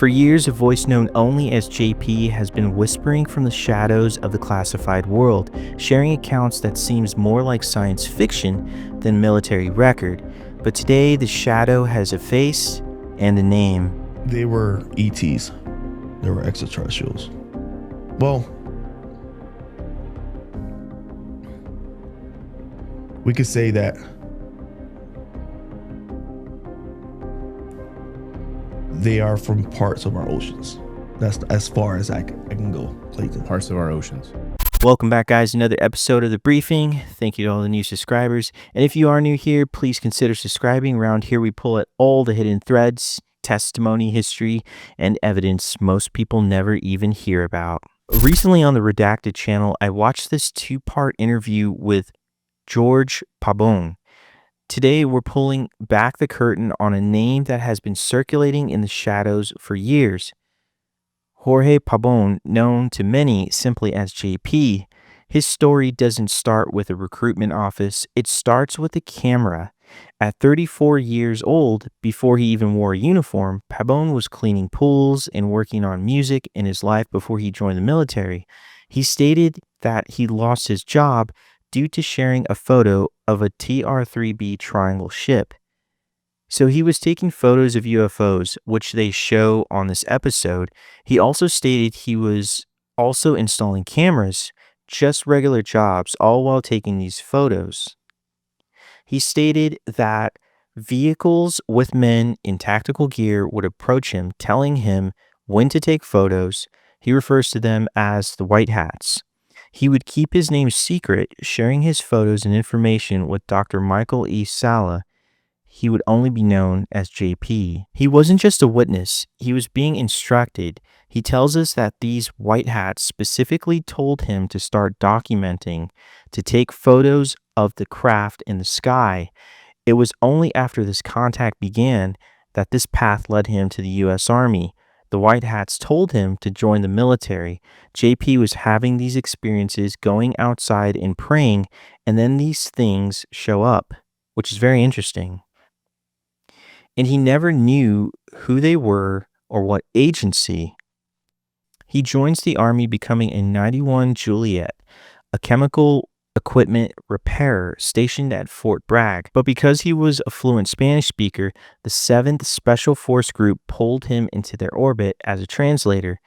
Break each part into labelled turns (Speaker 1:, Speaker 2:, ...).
Speaker 1: For years, a voice known only as JP has been whispering from the shadows of the classified world, sharing accounts that seems more like science fiction than military record. But today, the shadow has a face and a name.
Speaker 2: They were ETs. They were extraterrestrials. Well, we could say that they are from parts of our oceans. That's as far as I can go, Clayton.
Speaker 3: Parts of our oceans.
Speaker 1: Welcome back, guys. Another episode of The Briefing. Thank you to all the new subscribers. And if you are new here, please consider subscribing. Around here, we pull at all the hidden threads, testimony, history, and evidence most people never even hear about. Recently on the Redacted channel, I watched this two-part interview with Jorge Pabon. Today, we're pulling back the curtain on a name that has been circulating in the shadows for years. Jorge Pabon, known to many simply as JP, his story doesn't start with a recruitment office, it starts with a camera. At 34 years old, before he even wore a uniform, Pabon was cleaning pools and working on music in his life before he joined the military. He stated that he lost his job due to sharing a photo of a TR-3B triangle ship. So he was taking photos of UFOs, which they show on this episode. He also stated he was also installing cameras, just regular jobs, all while taking these photos. He stated that vehicles with men in tactical gear would approach him, telling him when to take photos. He refers to them as the white hats. He would keep his name secret, sharing his photos and information with Dr. Michael E. Sala. He would only be known as JP. He wasn't just a witness, he was being instructed. He tells us that these white hats specifically told him to start documenting, to take photos of the craft in the sky. It was only after this contact began that this path led him to the U.S. Army. The white hats told him to join the military. JP was having these experiences, going outside and praying, and then these things show up, which is very interesting. And he never knew who they were or what agency. He joins the Army, becoming a 91 Juliet, a chemical equipment repairer stationed at Fort Bragg. But because he was a fluent Spanish speaker, the 7th Special Force Group pulled him into their orbit as a translator.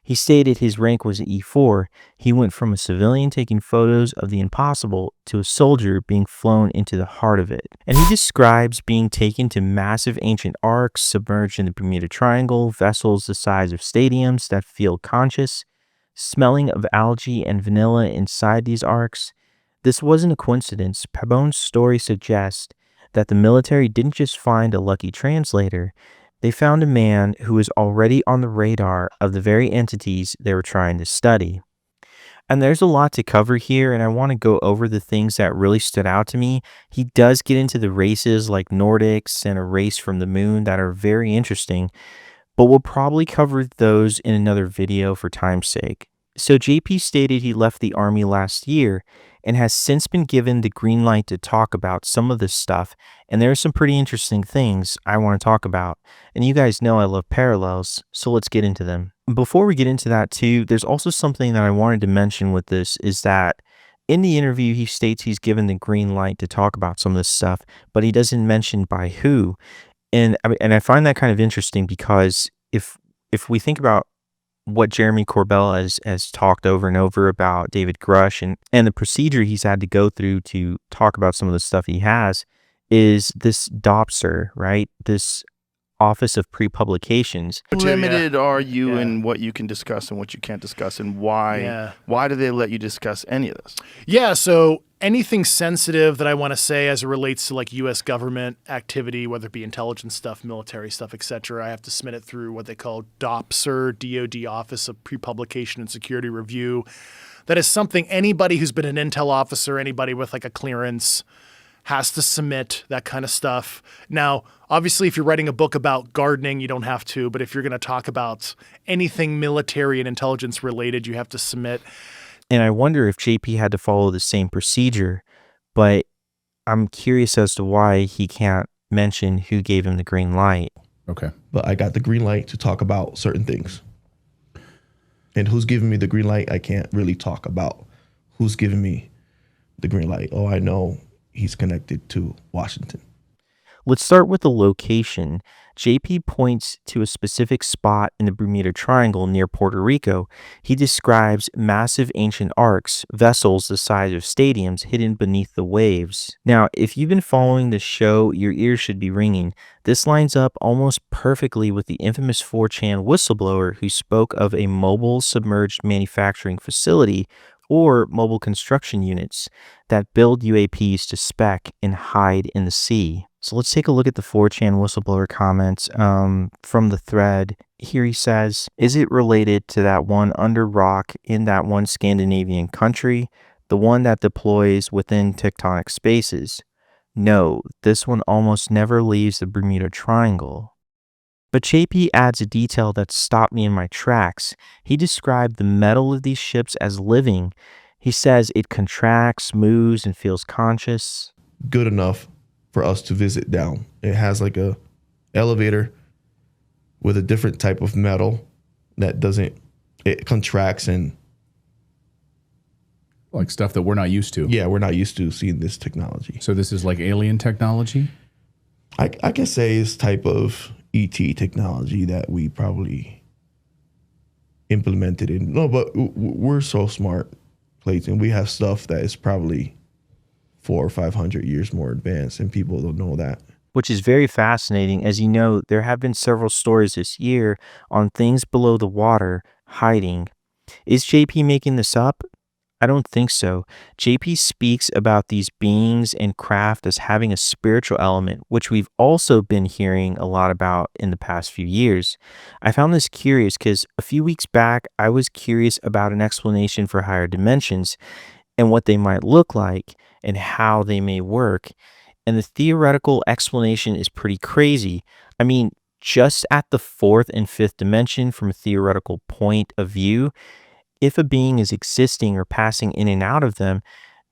Speaker 1: He stated his rank was E4. He went from a civilian taking photos of the impossible to a soldier being flown into the heart of it. And he describes being taken to massive ancient arcs submerged in the Bermuda Triangle, vessels the size of stadiums that feel conscious, smelling of algae and vanilla inside these arcs. This wasn't a coincidence. Pabon's story suggests that the military didn't just find a lucky translator. They found a man who was already on the radar of the very entities they were trying to study. And there's a lot to cover here, and I want to go over the things that really stood out to me. He does get into the races like Nordics and a race from the moon that are very interesting, but we'll probably cover those in another video for time's sake. So JP stated he left the Army last year and has since been given the green light to talk about some of this stuff, and there are some pretty interesting things I want to talk about. And you guys know I love parallels, so let's get into them. Before we get into that too, there's also something that I wanted to mention with this, is that in the interview he states he's given the green light to talk about some of this stuff, but he doesn't mention by who. And I find that kind of interesting, because if we think about what Jeremy Corbell has talked over and over about David Grush and the procedure he's had to go through to talk about some of the stuff he has, is this DOPSR, right? This Office of Pre-Publications.
Speaker 4: How limited are you in what you can discuss and what you can't discuss, and why? Why do they let you discuss any of this?
Speaker 5: Yeah, so anything sensitive that I want to say as it relates to like U.S. government activity, whether it be intelligence stuff, military stuff, etc., I have to submit it through what they call DOPSR, DoD Office of Pre-Publication and Security Review. That is something anybody who's been an intel officer, anybody with like a clearance, has to submit that kind of stuff. Now, obviously, if you're writing a book about gardening, you don't have to. But if you're going to talk about anything military and intelligence related, you have to submit.
Speaker 1: And I wonder if JP had to follow the same procedure, but I'm curious as to why he can't mention who gave him the green light.
Speaker 3: Okay.
Speaker 2: But I got the green light to talk about certain things. And who's giving me the green light, I can't really talk about who's giving me the green light. Oh, I know he's connected to Washington.
Speaker 1: Let's start with the location. JP points to a specific spot in the Bermuda Triangle near Puerto Rico. He describes massive ancient arcs, vessels the size of stadiums hidden beneath the waves. Now, if you've been following the show, your ears should be ringing. This lines up almost perfectly with the infamous 4chan whistleblower who spoke of a mobile submerged manufacturing facility or mobile construction units that build UAPs to spec and hide in the sea. So let's take a look at the 4chan whistleblower comments from the thread. Here he says, is it related to that one under rock in that one Scandinavian country, the one that deploys within tectonic spaces? No, this one almost never leaves the Bermuda Triangle. But JP adds a detail that stopped me in my tracks. He described the metal of these ships as living. He says it contracts, moves, and feels conscious.
Speaker 2: Good enough for us to visit down. It has like a elevator with a different type of metal that it contracts and
Speaker 3: like stuff that we're not used to.
Speaker 2: Yeah, we're not used to seeing this technology.
Speaker 3: So this is like alien technology?
Speaker 2: I can say it's type of ET technology that we probably implemented in. No, but we're so smart, Clayton. We have stuff that is probably 400 or 500 years more advanced, and people don't know that.
Speaker 1: Which is very fascinating. As you know, there have been several stories this year on things below the water hiding. Is JP making this up? I don't think so. JP speaks about these beings and craft as having a spiritual element, which we've also been hearing a lot about in the past few years. I found this curious because a few weeks back, I was curious about an explanation for higher dimensions and what they might look like and how they may work. And the theoretical explanation is pretty crazy. I mean, just at the fourth and fifth dimension from a theoretical point of view, if a being is existing or passing in and out of them,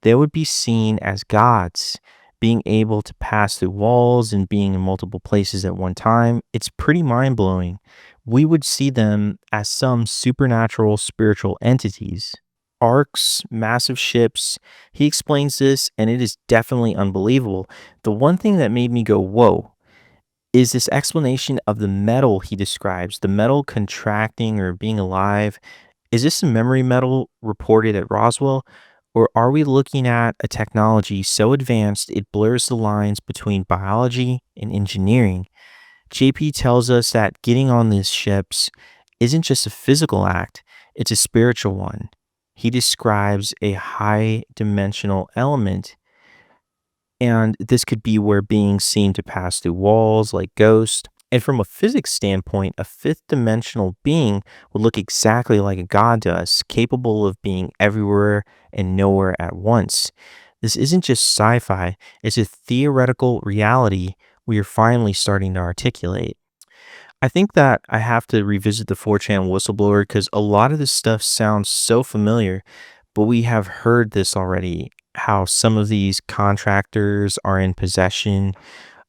Speaker 1: they would be seen as gods, being able to pass through walls and being in multiple places at one time. It's pretty mind-blowing. We would see them as some supernatural spiritual entities. Arcs, massive ships. He explains this, and it is definitely unbelievable. The one thing that made me go, whoa, is this explanation of the metal he describes, the metal contracting or being alive. Is this a memory metal reported at Roswell, or are we looking at a technology so advanced it blurs the lines between biology and engineering? JP tells us that getting on these ships isn't just a physical act, it's a spiritual one. He describes a high dimensional element, and this could be where beings seem to pass through walls like ghosts. And from a physics standpoint, a fifth dimensional being would look exactly like a god to us, capable of being everywhere and nowhere at once. This isn't just sci-fi, it's a theoretical reality we are finally starting to articulate. I think that I have to revisit the 4chan whistleblower because a lot of this stuff sounds so familiar, but we have heard this already, how some of these contractors are in possession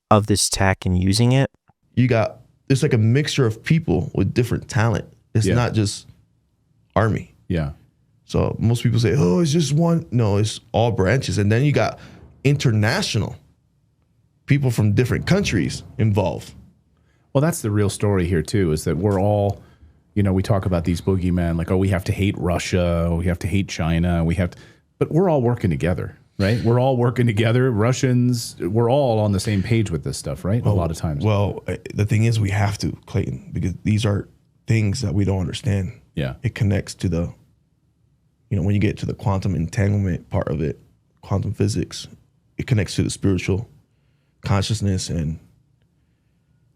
Speaker 1: of this tech and using it.
Speaker 2: It's like a mixture of people with different talent. It's not just Army.
Speaker 3: Yeah.
Speaker 2: So most people say, oh, it's just one. No, it's all branches. And then you got international people from different countries involved.
Speaker 3: Well, that's the real story here, too, is that we're all, we talk about these boogeymen like, oh, we have to hate Russia, we have to hate China, but we're all working together, right? We're all working together. Russians, we're all on the same page with this stuff, right?
Speaker 2: Well,
Speaker 3: a lot of times.
Speaker 2: Well, the thing is we have to, Clayton, because these are things that we don't understand.
Speaker 3: Yeah.
Speaker 2: It connects to the, when you get to the quantum entanglement part of it, quantum physics, it connects to the spiritual consciousness, and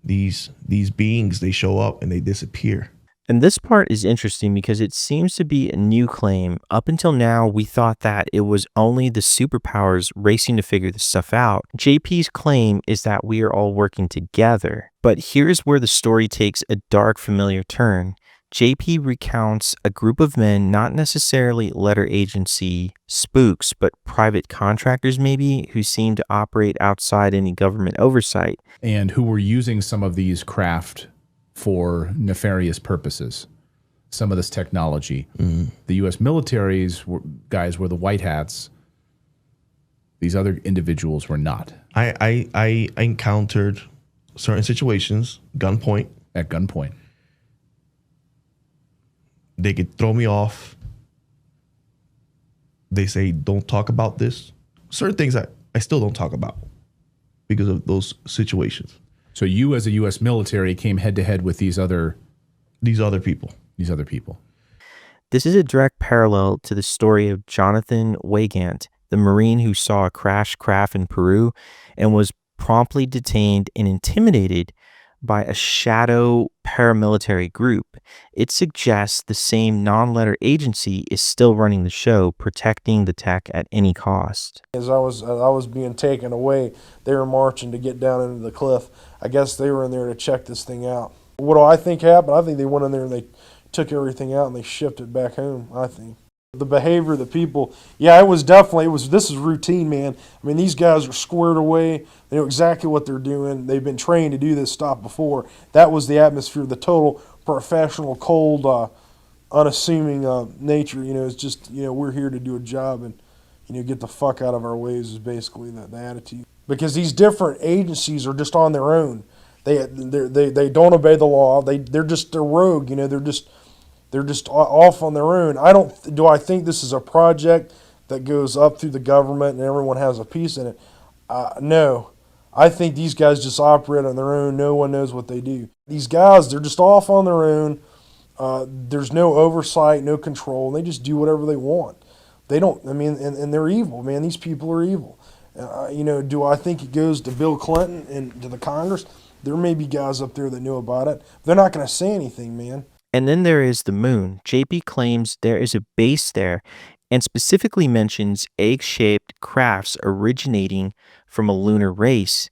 Speaker 2: these beings, they show up and they disappear.
Speaker 1: And this part is interesting because it seems to be a new claim. Up until now, we thought that it was only the superpowers racing to figure this stuff out. JP's claim is that we are all working together. But here's where the story takes a dark, familiar turn. JP recounts a group of men, not necessarily letter agency spooks, but private contractors maybe, who seem to operate outside any government oversight.
Speaker 3: And who were using some of these craft for nefarious purposes, some of this technology. The U.S. guys were the white hats. These other individuals were not.
Speaker 2: I encountered certain situations, gunpoint.
Speaker 3: At gunpoint.
Speaker 2: They could throw me off. They say, don't talk about this. Certain things I still don't talk about because of those situations.
Speaker 3: So you, as a U.S. military, came head to head with these other
Speaker 2: people.
Speaker 3: These other people.
Speaker 1: This is a direct parallel to the story of Jonathan Weygandt, the Marine who saw a crashed craft in Peru and was promptly detained and intimidated by a shadow paramilitary group. It suggests the same non-letter agency is still running the show, protecting the tech at any cost.
Speaker 6: As I was being taken away, they were marching to get down into the cliff. I guess they were in there to check this thing out. What do I think happened? I think they went in there and they took everything out and they shipped it back home, I think. The behavior of the people, yeah, this is routine, man. I mean, these guys are squared away. They know exactly what they're doing. They've been trained to do this stuff before. That was the atmosphere, the total professional, cold, unassuming nature. It's just, we're here to do a job and, get the fuck out of our ways is basically the attitude. Because these different agencies are just on their own. They don't obey the law. They're rogue. They're just off on their own. Do I think this is a project that goes up through the government and everyone has a piece in it? No. I think these guys just operate on their own. No one knows what they do. These guys, they're just off on their own. There's no oversight, no control. They just do whatever they want. They don't, and they're evil, man. These people are evil. Do I think it goes to Bill Clinton and to the Congress? There may be guys up there that know about it. They're not going to say anything, man.
Speaker 1: And then there is the moon. JP claims there is a base there and specifically mentions egg-shaped crafts originating from a lunar race.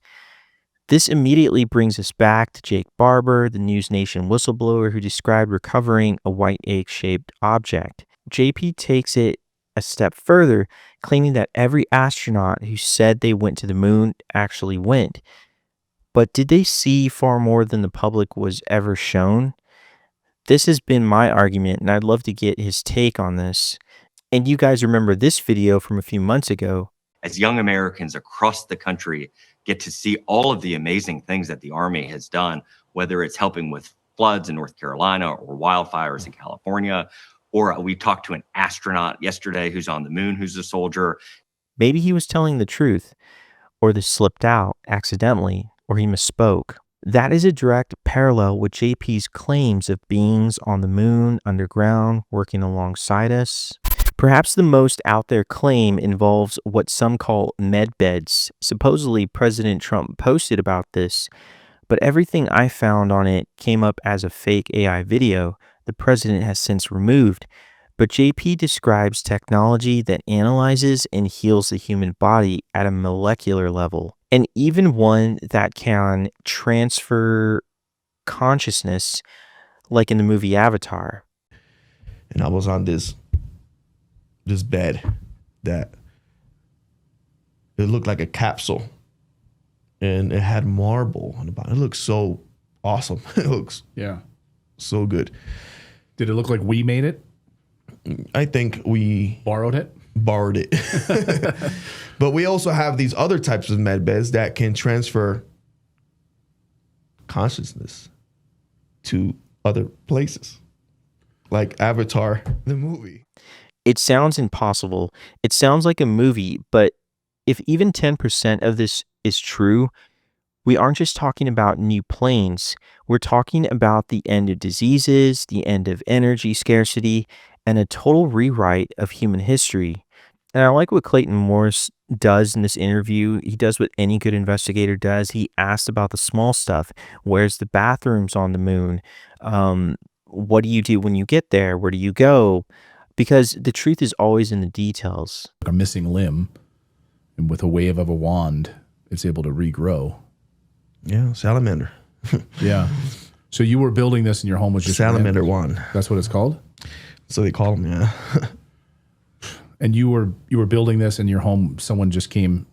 Speaker 1: This immediately brings us back to Jake Barber, the News Nation whistleblower who described recovering a white egg-shaped object. JP takes it a step further, claiming that every astronaut who said they went to the moon actually went. But did they see far more than the public was ever shown? This has been my argument, and I'd love to get his take on this. And you guys remember this video from a few months ago.
Speaker 7: As young Americans across the country get to see all of the amazing things that the Army has done, whether it's helping with floods in North Carolina or wildfires in California, or we talked to an astronaut yesterday who's on the moon, who's a soldier.
Speaker 1: Maybe he was telling the truth, or this slipped out accidentally, or he misspoke. That is a direct parallel with JP's claims of beings on the moon, underground, working alongside us. Perhaps the most out there claim involves what some call med beds. Supposedly, President Trump posted about this, but everything I found on it came up as a fake AI video the president has since removed. But JP describes technology that analyzes and heals the human body at a molecular level, and even one that can transfer consciousness, like in the movie Avatar.
Speaker 2: And I was on this bed that it looked like a capsule, and it had marble on the bottom. It looks so awesome. It looks so good.
Speaker 3: Did it look like we made it?
Speaker 2: I think we
Speaker 3: borrowed it.
Speaker 2: But we also have these other types of med beds that can transfer consciousness to other places, like Avatar, the movie.
Speaker 1: It sounds impossible. It sounds like a movie, but if even 10% of this is true, we aren't just talking about new planes. We're talking about the end of diseases, the end of energy scarcity, and a total rewrite of human history. And I like what Clayton Morris does in this interview. He does what any good investigator does. He asked about the small stuff. Where's the bathrooms on the moon? What do you do when you get there? Where do you go? Because the truth is always in the details.
Speaker 3: A missing limb, and with a wave of a wand, it's able to regrow.
Speaker 2: Yeah, salamander.
Speaker 3: Yeah. So you were building this and your home was just
Speaker 2: Salamander one.
Speaker 3: That's what it's called?
Speaker 2: So they call them, yeah.
Speaker 3: And you were building this in your home, someone just came,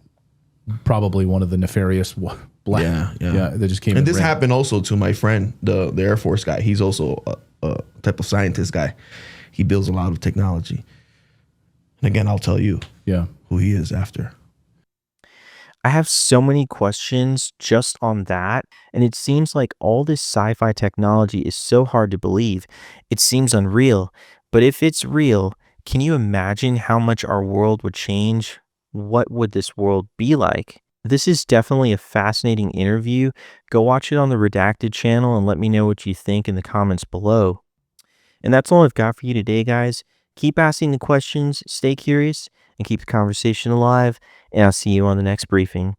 Speaker 3: probably one of the nefarious black.
Speaker 2: Yeah.
Speaker 3: They just came.
Speaker 2: And this happened also to my friend, the Air Force guy. He's also a type of scientist guy. He builds a lot of technology. And again, I'll tell you who he is after.
Speaker 1: I have so many questions just on that, and it seems like all this sci-fi technology is so hard to believe. It seems unreal, but if it's real, can you imagine how much our world would change? What would this world be like? This is definitely a fascinating interview. Go watch it on the Redacted channel and let me know what you think in the comments below. And that's all I've got for you today, guys. Keep asking the questions, stay curious, and keep the conversation alive, and I'll see you on the next briefing.